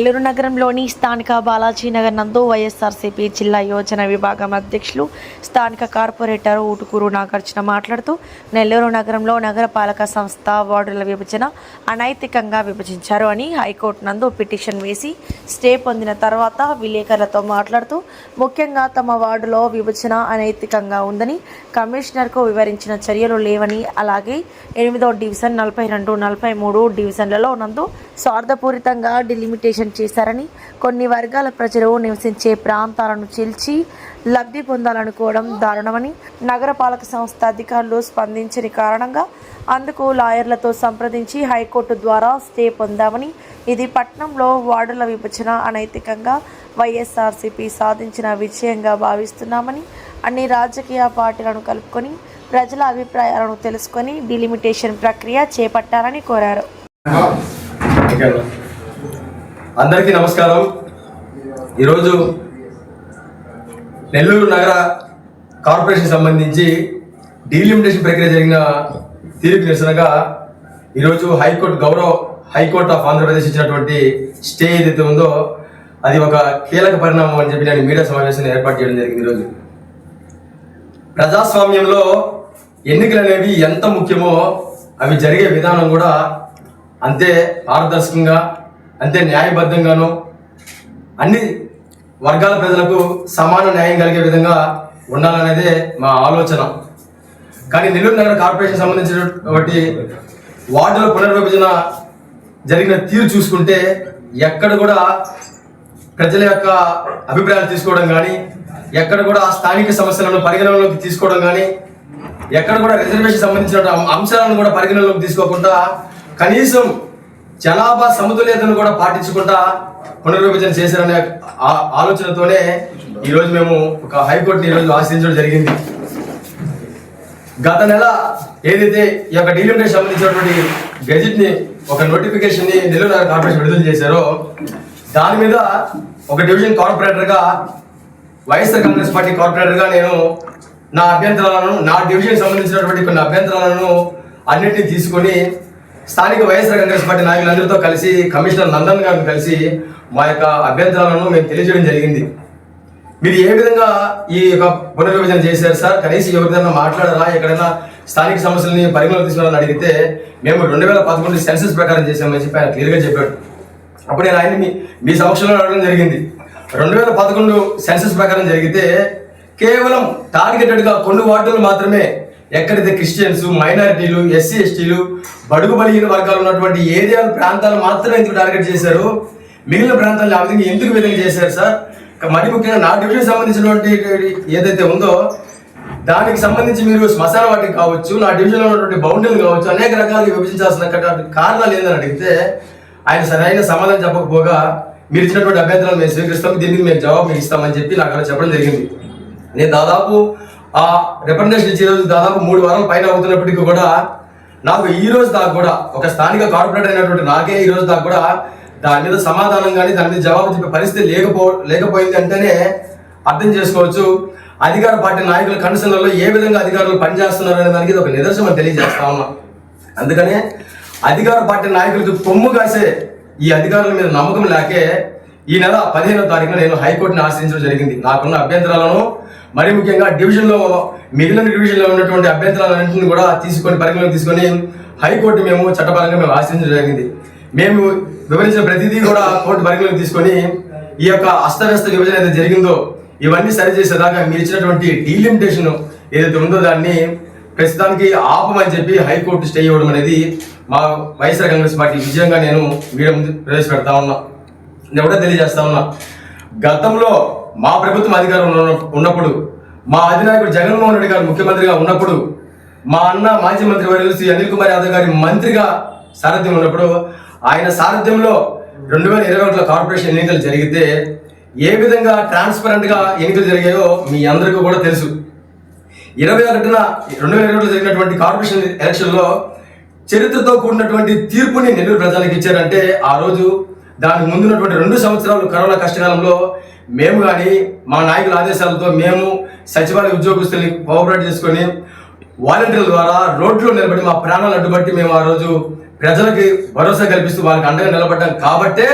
నెల్లూరు నగరంలోని స్థానిక బాలాజీనగర్ నందు వైఎస్ఆర్సీపీ జిల్లా యోజన విభాగం అధ్యక్షులు స్థానిక కార్పొరేటర్ ఊటుకూరు నాగార్జున మాట్లాడుతూ నెల్లూరు నగరంలో నగరపాలక సంస్థ వార్డుల విభజన అనైతికంగా విభజించారు అని హైకోర్టు నందు పిటిషన్ వేసి స్టే పొందిన తర్వాత విలేకరులతో మాట్లాడుతూ ముఖ్యంగా తమ వార్డులో విభజన అనైతికంగా ఉందని కమిషనర్కు వివరించిన చర్యలు లేవని అలాగే 8వ డివిజన్ 42, 43 డివిజన్లలో నందు స్వార్థపూరితంగా డిలిమిటేషన్ చేశారని కొన్ని వర్గాల ప్రజలు నివసించే ప్రాంతాలను చీల్చి లబ్ధి పొందాలనుకోవడం దారుణమని నగరపాలక సంస్థ అధికారులు స్పందించని కారణంగా అందుకు లాయర్లతో సంప్రదించి హైకోర్టు ద్వారా స్టే పొందామని ఇది పట్టణంలో వార్డుల విభజన అనైతికంగా వైఎస్ఆర్సీపీ సాధించిన విజయంగా భావిస్తున్నామని అన్ని రాజకీయ పార్టీలను కలుపుకొని ప్రజల అభిప్రాయాలను తెలుసుకొని డిలిమిటేషన్ ప్రక్రియ చేపట్టాలని కోరారు. అందరికీ నమస్కారం. ఈరోజు నెల్లూరు నగర కార్పొరేషన్ సంబంధించి డీలిమిటేషన్ ప్రక్రియ జరిగిన తీర్పు నిరసనగా ఈరోజు హైకోర్టు ఆఫ్ ఆంధ్రప్రదేశ్ ఇచ్చినటువంటి స్టే ఏదైతే ఉందో అది ఒక కీలక పరిణామం అని చెప్పి నేను మీడియా సమావేశాన్ని ఏర్పాటు చేయడం జరిగింది. ఈరోజు ప్రజాస్వామ్యంలో ఎన్నికలు అనేవి ఎంత ముఖ్యమో అవి జరిగే విధానం కూడా అంతే పారదర్శకంగా, అంతే న్యాయబద్ధంగాను అన్ని వర్గాల ప్రజలకు సమాన న్యాయం కలిగే విధంగా ఉండాలనేదే మా ఆలోచన. కానీ నెల్లూరు నగర కార్పొరేషన్ సంబంధించినటువంటి వార్డుల పునర్విభజన జరిగిన తీరు చూసుకుంటే ఎక్కడ కూడా ప్రజల యొక్క అభిప్రాయాలు తీసుకోవడం కానీ, ఎక్కడ కూడా స్థానిక సమస్యలను పరిగణనలోకి తీసుకోవడం కానీ, ఎక్కడ కూడా రిజర్వేషన్ సంబంధించిన అంశాలను కూడా పరిగణనలోకి తీసుకోకుండా కనీసం జనాభా సమతుల్యతను కూడా పాటించకుండా పునర్విభజన చేశారనే ఆలోచనతోనే ఈరోజు మేము ఒక హైకోర్టుని ఈరోజు ఆశ్రయించడం జరిగింది. గత నెల ఏదైతే ఈ యొక్క డీలిమిటేషన్ సంబంధించినటువంటి గెజిట్ని ఒక నోటిఫికేషన్ని నెల్లూరు నగర కార్పొరేషన్ విడుదల చేశారో దాని మీద ఒక డివిజన్ కార్పొరేటర్గా వైఎస్ఆర్ కాంగ్రెస్ పార్టీ కార్పొరేటర్గా నేను నా డివిజన్ సంబంధించినటువంటి కొన్ని అభ్యంతరాలను అన్నింటినీ తీసుకొని స్థానిక వైఎస్ఆర్ కాంగ్రెస్ పార్టీ నాయకులందరితో కలిసి కమిషనర్ నందన్ గారిని కలిసి మా యొక్క అభ్యంతరాలను మేము తెలియజేయడం జరిగింది. మీరు ఏ విధంగా ఈ యొక్క పునర్విభజన చేశారు సార్, కనీసం ఎవరిదైనా మాట్లాడారా, ఎక్కడైనా స్థానిక సమస్యలని పరిగణలోకి తీసుకున్నారని అడిగితే మేము 2011 సెన్సస్ ప్రకారం చేశామని చెప్పి ఆయన క్లియర్గా చెప్పాడు. అప్పుడు నేను ఆయన్ని మీ సమక్షంలో అడగడం జరిగింది. 2011 సెన్సస్ ప్రకారం జరిగితే కేవలం టార్గెటెడ్గా కొన్ని వార్డులు మాత్రమే, ఎక్కడైతే క్రిస్టియన్స్, మైనారిటీలు, ఎస్సీ ఎస్టీలు, బడుగు బలిహీన వర్గాలు ఉన్నటువంటి ఏరియాల ప్రాంతాలు మాత్రమే ఎందుకు టార్గెట్ చేశారు, మిగిలిన ప్రాంతాలను ఆ విధంగా ఎందుకు విధంగా చేశారు సార్? మరి ముఖ్యంగా నా డివిజన్ సంబంధించినటువంటి ఏదైతే ఉందో దానికి సంబంధించి మీరు శ్మశాన వాటికి కావచ్చు, నా డివిజన్లో ఉన్నటువంటి బౌండరీలు కావచ్చు, అనేక రకాలుగా విభజించాల్సిన కారణాలు ఏందని అడిగితే ఆయన సరైన సమాధానం చెప్పకపోగా మీరు ఇచ్చినటువంటి అభ్యంతరాలు మేము స్వీకరిస్తాం, దీనికి మేము జవాబు ఇస్తామని చెప్పి నాకు అలా చెప్పడం జరిగింది. నేను దాదాపు ఆ రిప్రజెంటేషన్ ఇచ్చే రోజు దాదాపు 3 వారాల పైన అవుతున్నప్పటికీ కూడా నాకు ఈ రోజు దాకా కూడా ఒక స్థానిక కార్పొరేటర్ అయినటువంటి నాకే ఈ రోజు దాకా కూడా దాని మీద సమాధానం కానీ దాని మీద జవాబు చెప్పే పరిస్థితి లేకపోయింది అంటేనే అర్థం చేసుకోవచ్చు అధికార పార్టీ నాయకుల కన్సర్న్లలో ఏ విధంగా అధికారులు పనిచేస్తున్నారు అనే దానికి ఒక నిదర్శనం తెలియజేస్తా ఉన్నా. అందుకనే అధికార పార్టీ నాయకులకు కొమ్ము కాసే ఈ అధికారుల మీద నమ్మకం లేకే ఈ నెల 15వ తారీఖున నేను హైకోర్టుని ఆశ్రయించడం జరిగింది. నాకున్న అభ్యంతరాలను, మరి ముఖ్యంగా మిగిలిన డివిజన్లో ఉన్నటువంటి అభ్యంతరాలన్నింటినీ కూడా పరిగణలోకి తీసుకొని హైకోర్టు మేము చట్టపరంగా మేము ఆశ్రయించడం జరిగింది. మేము వివరించిన ప్రతిదీ కూడా కోర్టు పరిగణలోకి తీసుకొని ఈ యొక్క అస్తవ్యస్త విభజన ఏదైతే జరిగిందో ఇవన్నీ సరిచేసేదాకా మీరు ఇచ్చినటువంటి డీలిమిటేషన్ ఏదైతే ఉందో దాన్ని ప్రస్తుతానికి ఆపమని చెప్పి హైకోర్టు స్టే ఇవ్వడం అనేది మా వైఎస్ఆర్ కాంగ్రెస్ పార్టీ విజయంగా నేను మీడియా ముందు ప్రవేశపెడతా ఉన్నా. నేను కూడా తెలియజేస్తా ఉన్నా, గతంలో మా ప్రభుత్వం అధికారంలో ఉన్నప్పుడు, మా అధినాయకుడు జగన్మోహన్ రెడ్డి గారు ముఖ్యమంత్రిగా ఉన్నప్పుడు, మా అన్న మాజీ మంత్రి వర్యులు శ్రీ అనిల్ కుమార్ యాదవ్ గారి మంత్రిగా సారథ్యం ఉన్నప్పుడు ఆయన సారథ్యంలో 2021లో కార్పొరేషన్ ఎన్నికలు జరిగితే ఏ విధంగా ట్రాన్స్పరెంట్గా ఎన్నికలు జరిగాయో మీ అందరికీ కూడా తెలుసు. 2021లో జరిగినటువంటి కార్పొరేషన్ ఎలక్షన్లో చరిత్రతో కూడినటువంటి తీర్పుని నెల్లూరు ప్రజలకు ఇచ్చారంటే ఆ రోజు దానికి ముందున్నటువంటి 2 సంవత్సరాలు కరోనా కష్టకాలంలో మేము కానీ మా నాయకుల ఆదేశాలతో మేము సచివాలయ ఉద్యోగస్తుల్ని కోఆపరేట్ చేసుకొని వాలంటీర్ల ద్వారా రోడ్లో నిలబడి మా ప్రాణాలు అడ్డుబట్టి మేము ఆ రోజు ప్రజలకి భరోసా కల్పిస్తూ వాళ్ళకి అండగా నిలబడ్డాం కాబట్టే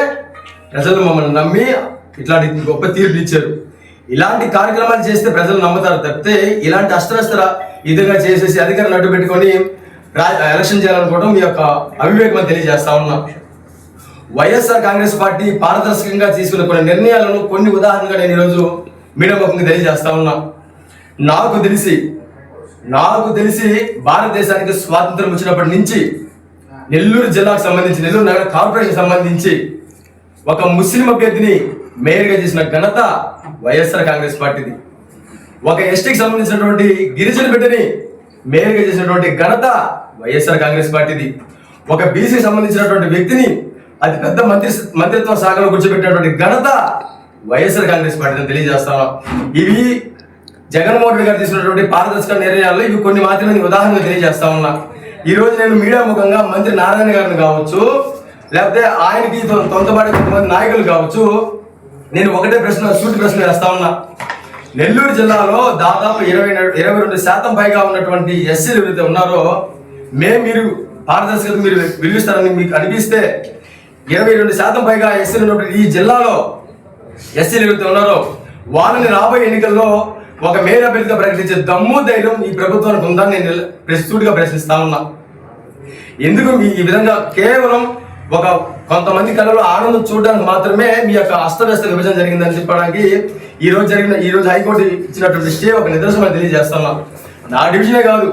ప్రజలు మమ్మల్ని నమ్మి ఇట్లాంటి గొప్ప తీర్పు ఇచ్చారు. ఇలాంటి కార్యక్రమాలు చేస్తే ప్రజలు నమ్ముతారు తప్పితే ఇలాంటి అస్త్రస్త్ర విధంగా చేసేసి అధికారులు అడ్డు పెట్టుకొని ఎలక్షన్ చేయాలనుకోవడం మీ యొక్క అవివేకం తెలియజేస్తా ఉన్నా. వైఎస్ఆర్ కాంగ్రెస్ పార్టీ పారదర్శకంగా తీసుకున్న కొన్ని నిర్ణయాలను కొన్ని ఉదాహరణగా నేను ఈరోజు మీడియా ముఖంగా తెలియజేస్తా ఉన్నా. నాకు తెలిసి భారతదేశానికి స్వాతంత్రం వచ్చినప్పటి నుంచి నెల్లూరు జిల్లాకు సంబంధించి నెల్లూరు నగర కార్పొరేషన్ సంబంధించి ఒక ముస్లిం అభ్యర్థిని మేయర్గా చేసిన ఘనత వైఎస్ఆర్ కాంగ్రెస్ పార్టీది. ఒక ఎస్టీకి సంబంధించినటువంటి గిరిజన బిడ్డని మేయర్గా చేసినటువంటి ఘనత వైఎస్ఆర్ కాంగ్రెస్ పార్టీది. ఒక బీసీకి సంబంధించినటువంటి వ్యక్తిని అతి పెద్ద మంత్రిత్వ శాఖలో కూర్చోబెట్టినటువంటి ఘనత వైఎస్ఆర్ కాంగ్రెస్ పార్టీని తెలియజేస్తాను. ఇవి జగన్మోహన్ రెడ్డి గారు తీసుకున్నటువంటి పారదర్శక నిర్ణయాల్లో ఇవి కొన్ని మాత్రమే ఉదాహరణలు తెలియజేస్తా ఉన్నా. ఈ రోజు నేను మీడియా ముఖంగా మంత్రి నారాయణ గారిని కావచ్చు, లేకపోతే ఆయనకి తొంతపాటి కొంతమంది నాయకులు కావచ్చు, నేను ఒకటే సూటి ప్రశ్న వేస్తా ఉన్నా. నెల్లూరు జిల్లాలో దాదాపు 22% పైగా ఉన్నటువంటి ఎస్సీలు ఎవరైతే ఉన్నారో మీరు పారదర్శకత మీరు విలువిస్తారని మీకు అనిపిస్తే 22% పైగా ఎస్సీలు ఉన్నటువంటి ఈ జిల్లాలో ఎస్సీలు ఎవరైతే ఉన్నారో వాళ్ళని రాబోయే ఎన్నికల్లో ఒక మేయర్ అభ్యర్థిగా ప్రకటించే దమ్ము ధైర్యం ఈ ప్రభుత్వానికి ఉందని నేను సూటిగా ప్రశ్నిస్తా ఉన్నా. ఎందుకు ఈ విధంగా కేవలం ఒక కొంతమంది కళలో ఆనందం చూడడానికి మాత్రమే మీ యొక్క అస్తవ్యస్త విభజన జరిగిందని చెప్పడానికి ఈ రోజు హైకోర్టు ఇచ్చినటువంటి స్టే ఒక నిదర్శనం తెలియజేస్తున్నా. నా డివిజనే కాదు,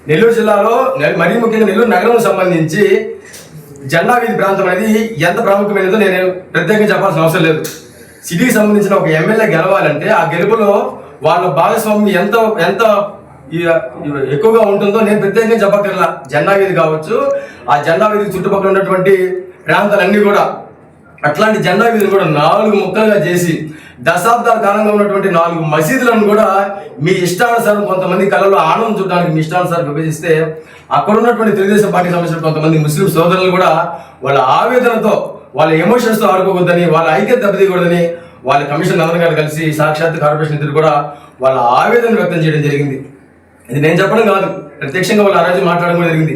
నెల్లూరు జిల్లాలో మరీ ముఖ్యంగా నెల్లూరు నగరం సంబంధించి జెండా వీధి ప్రాంతం అనేది ఎంత ప్రాముఖ్యమైనదో నేను ప్రత్యేకంగా చెప్పాల్సిన అవసరం లేదు. సిటీకి సంబంధించిన ఒక ఎమ్మెల్యే గెలవాలంటే ఆ గెలుపులో వాళ్ళ భాగస్వామ్యం ఎంత ఎక్కువగా ఉంటుందో నేను ప్రత్యేకంగా చెప్పగలరా. జెండా వీధి కావచ్చు, ఆ జెండా వీధి చుట్టుపక్కల ఉన్నటువంటి ప్రాంతాలన్నీ కూడా అట్లాంటి జెండా వీధిని కూడా 4 ముక్కలుగా చేసి దశాబ్దాల కాలంగా ఉన్నటువంటి 4 మసీదులను కూడా మీ ఇష్టానుసారం కొంతమంది కళలో ఆనందం చూడడానికి మీ ఇష్టానుసారం విభజిస్తే అక్కడ ఉన్నటువంటి తెలుగుదేశం పార్టీకి సంబంధించిన కొంతమంది ముస్లిం సోదరులు కూడా వాళ్ళ ఆవేదనతో వాళ్ళ ఎమోషన్స్తో ఆడుకోవద్దని, వాళ్ళ ఐక్యత దెబ్బతీయకూడదని వాళ్ళ కమిషన్ అందరం గారు కలిసి సాక్షాత్ కార్పొరేషన్ ఇద్దరు కూడా వాళ్ళ ఆవేదన వ్యక్తం చేయడం జరిగింది. ఇది నేను చెప్పడం కాదు, ప్రత్యక్షంగా వాళ్ళు ఆ రోజు మాట్లాడడం కూడా జరిగింది.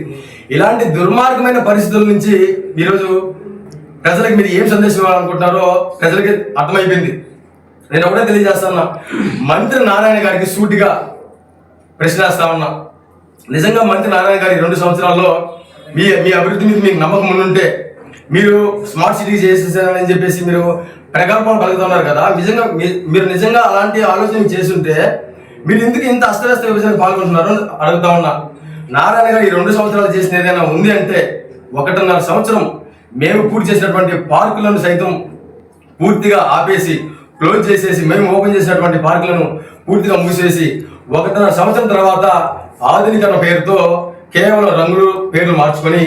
ఇలాంటి దుర్మార్గమైన పరిస్థితుల నుంచి ఈరోజు ప్రజలకు మీరు ఏం సందేశం ఇవ్వాలనుకుంటున్నారో ప్రజలకి అర్థమైపోయింది. నేను ఒకటే తెలియజేస్తున్నా, మంత్రి నారాయణ గారికి సూటిగా ప్రశ్నిస్తా ఉన్నా. నిజంగా మంత్రి నారాయణ గారి 2 సంవత్సరాల్లో మీ అభివృద్ధి మీద మీకు నమ్మకం ఉంటే మీరు స్మార్ట్ సిటీ చేసేసారని చెప్పేసి మీరు ప్రకల్పాలు పలుకుతున్నారు కదా, మీరు నిజంగా అలాంటి ఆలోచన చేస్తుంటే మీరు ఎందుకు ఇంత అస్తవ్యస్త విభజనకు పాల్గొంటున్నారో అడుగుతా ఉన్నా. నారాయణ గారు ఈ 2 సంవత్సరాలు చేసిన ఏదైనా ఉంది అంటే 1.5 సంవత్సరం మేము పూర్తి చేసినటువంటి పార్కులను సైతం పూర్తిగా ఆపేసి క్లోజ్ చేసేసి మేము ఓపెన్ చేసినటువంటి పార్కులను పూర్తిగా మూసేసి 1.5 సంవత్సరం తర్వాత ఆధునికరణ పేరుతో కేవలం రంగులు పేర్లు మార్చుకొని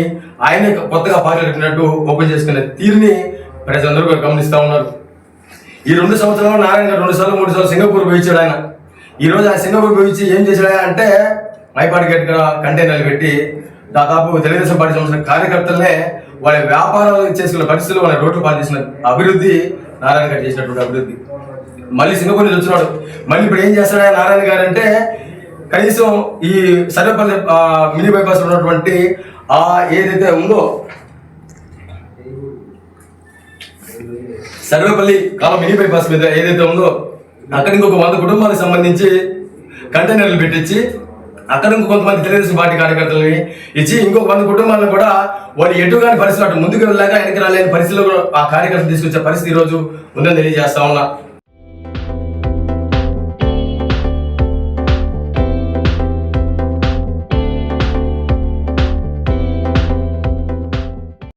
ఆయన కొత్తగా పార్కులు కట్టినట్టు ఓపెన్ చేసుకునే తీరుని ప్రజలందరూ గమనిస్తూ ఉన్నారు. ఈ 2 సంవత్సరాల్లో నారాయణ గారు 2 సార్లు 3 సార్లు సింగపూర్ పోయించాడు. ఆయన ఈరోజు ఆ సింగపూర్ పోయించి ఏం చేశాడు అంటే మైపాటి గేట్ కంటైనర్లు పెట్టి దాదాపు తెలుగుదేశం పార్టీ సంబంధించిన కార్యకర్తలనే వాళ్ళ వ్యాపారాలు చేసుకున్న పరిస్థితులు వాళ్ళ రోడ్లు పాలు చేసిన అభివృద్ధి నారాయణ గారు చేసినటువంటి అభివృద్ధి. మళ్ళీ సింగపూర్ నుంచి వచ్చినాడు. మళ్ళీ ఇప్పుడు ఏం చేస్తాడు నారాయణ గారు అంటే కనీసం ఈ సర్వేపల్లి మినీ బైపాస్ ఉన్నటువంటి ఏదైతే ఉందో సర్వేపల్లి కాలం మినీ బైపాస్ మీద ఏదైతే ఉందో అక్కడ ఇంకొక 100 కుటుంబాలకు సంబంధించి కంటైనర్లు పెట్టించి అక్కడ కొంతమంది తెలుగుదేశం పార్టీ కార్యకర్తలని ఇచ్చి ఇంకొక 100 కుటుంబాలను కూడా వాళ్ళు ఎటుగాని పరిస్థితులు అటు ముందుకు వెళ్ళాక వెనక్కి రాలేని పరిస్థితుల్లో ఆ కార్యకర్తలు తీసుకొచ్చే పరిస్థితి ఈ రోజు ఉందని తెలియజేస్తా ఉన్నా.